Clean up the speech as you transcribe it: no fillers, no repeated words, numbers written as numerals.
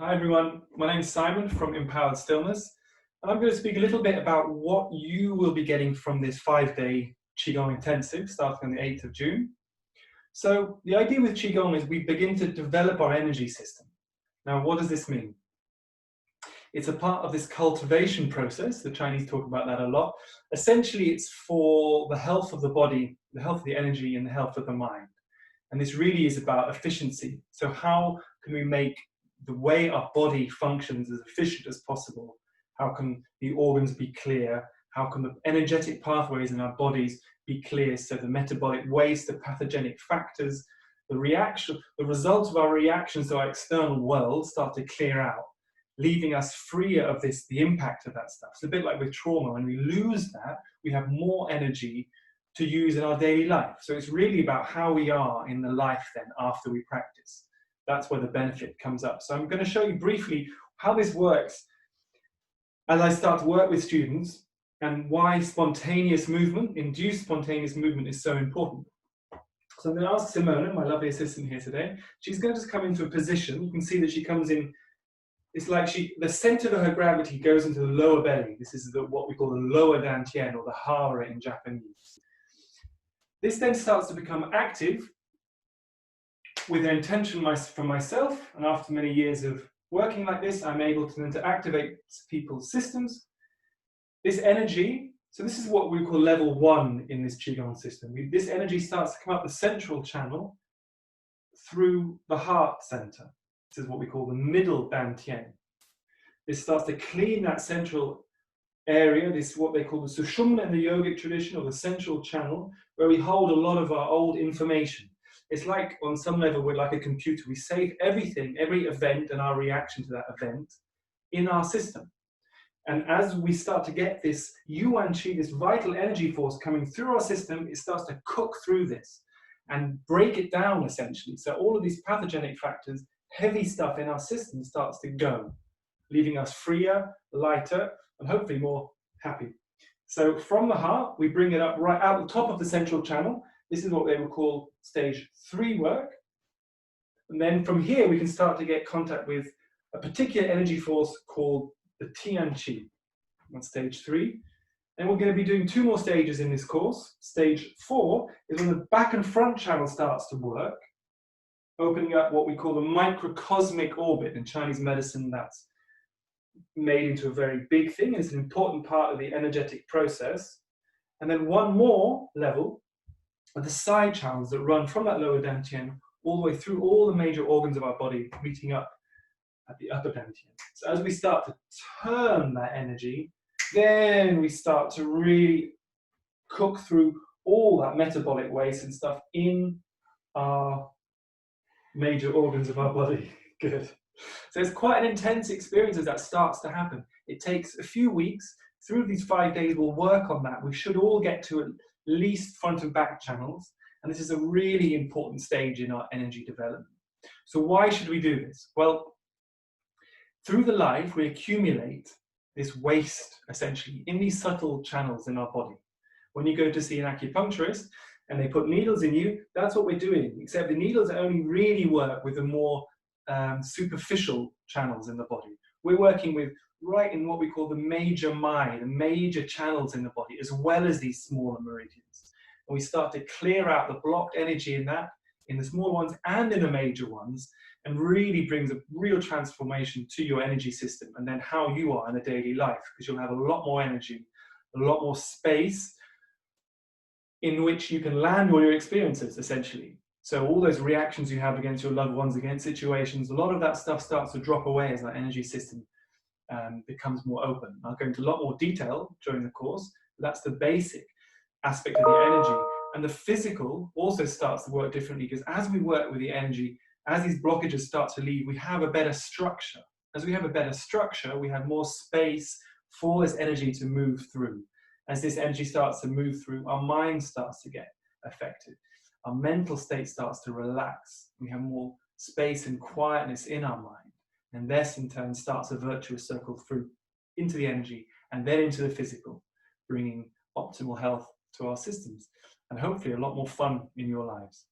Hi everyone, my name is Simon from Empowered Stillness, and I'm going to speak a little bit about what you will be getting from this 5-day Qigong intensive starting on the 8th of June. So the idea with Qigong is we begin to develop our energy system. Now what does this mean? It's a part of this cultivation process. The Chinese talk about that a lot. Essentially it's for the health of the body, the health of the energy and the health of the mind. And this really is about efficiency. So how can we make the way our body functions as efficient as possible? How can the organs be clear? How can the energetic pathways in our bodies be clear so the metabolic waste, the pathogenic factors, the results of our reactions to our external world start to clear out, leaving us freer of the impact of that stuff. It's a bit like with trauma. When we lose that, we have more energy to use in our daily life. So it's really about how we are in the life then after we practice. That's where the benefit comes up. So I'm going to show you briefly how this works as I start to work with students and why spontaneous movement, induced spontaneous movement, is so important. So I'm going to ask Simona, my lovely assistant here today, she's going to just come into a position. You can see that she comes in, it's like the center of her gravity goes into the lower belly. This is what we call the lower dantian, or the hara in Japanese. This then starts to become active with an intention from myself, and after many years of working like this, I'm able to then activate people's systems. This energy, so this is what we call level 1 in this Qigong system. This energy starts to come up the central channel through the heart center. This is what we call the middle dantian. This starts to clean that central area. This is what they call the sushumna in the yogic tradition, or the central channel, where we hold a lot of our old information. It's like, on some level, we're like a computer. We save everything, every event and our reaction to that event in our system. And as we start to get this yuan qi, this vital energy force coming through our system, it starts to cook through this and break it down, essentially. So all of these pathogenic factors, heavy stuff in our system starts to go, leaving us freer, lighter, and hopefully more happy. So from the heart, we bring it up right out the top of the central channel. This is what they would call stage 3 work. And then from here, we can start to get contact with a particular energy force called the Tian Qi on stage 3. And we're going to be doing 2 more stages in this course. Stage 4 is when the back and front channel starts to work, opening up what we call the microcosmic orbit. In Chinese medicine, that's made into a very big thing. It's an important part of the energetic process. And then 1 more level are the side channels that run from that lower dantian all the way through all the major organs of our body, meeting up at the upper dantian. So as we start to turn that energy, then we start to really cook through all that metabolic waste and stuff in our major organs of our body. Good. So it's quite an intense experience as that starts to happen. It takes a few weeks. Through these 5 days, we'll work on that. We should all get to at least front and back channels. And this is a really important stage in our energy development. So why should we do this? Well, through the life, we accumulate this waste, essentially, in these subtle channels in our body. When you go to see an acupuncturist and they put needles in you, that's what we're doing, except the needles only really work with the more superficial channels in the body. We're working with right in what we call the major the major channels in the body, as well as these smaller meridians. And we start to clear out the blocked energy in the smaller ones and in the major ones, and really brings a real transformation to your energy system and then how you are in the daily life, because you'll have a lot more energy, a lot more space in which you can land all your experiences, essentially. So all those reactions you have against your loved ones, against situations, a lot of that stuff starts to drop away as that energy system becomes more open. I'll go into a lot more detail during the course, but that's the basic aspect of the energy. And the physical also starts to work differently, because as we work with the energy, as these blockages start to leave, we have a better structure. As we have a better structure, we have more space for this energy to move through. As this energy starts to move through, our mind starts to get affected. Our mental state starts to relax. We have more space and quietness in our mind. And this, in turn, starts a virtuous circle through into the energy and then into the physical, bringing optimal health to our systems and hopefully a lot more fun in your lives.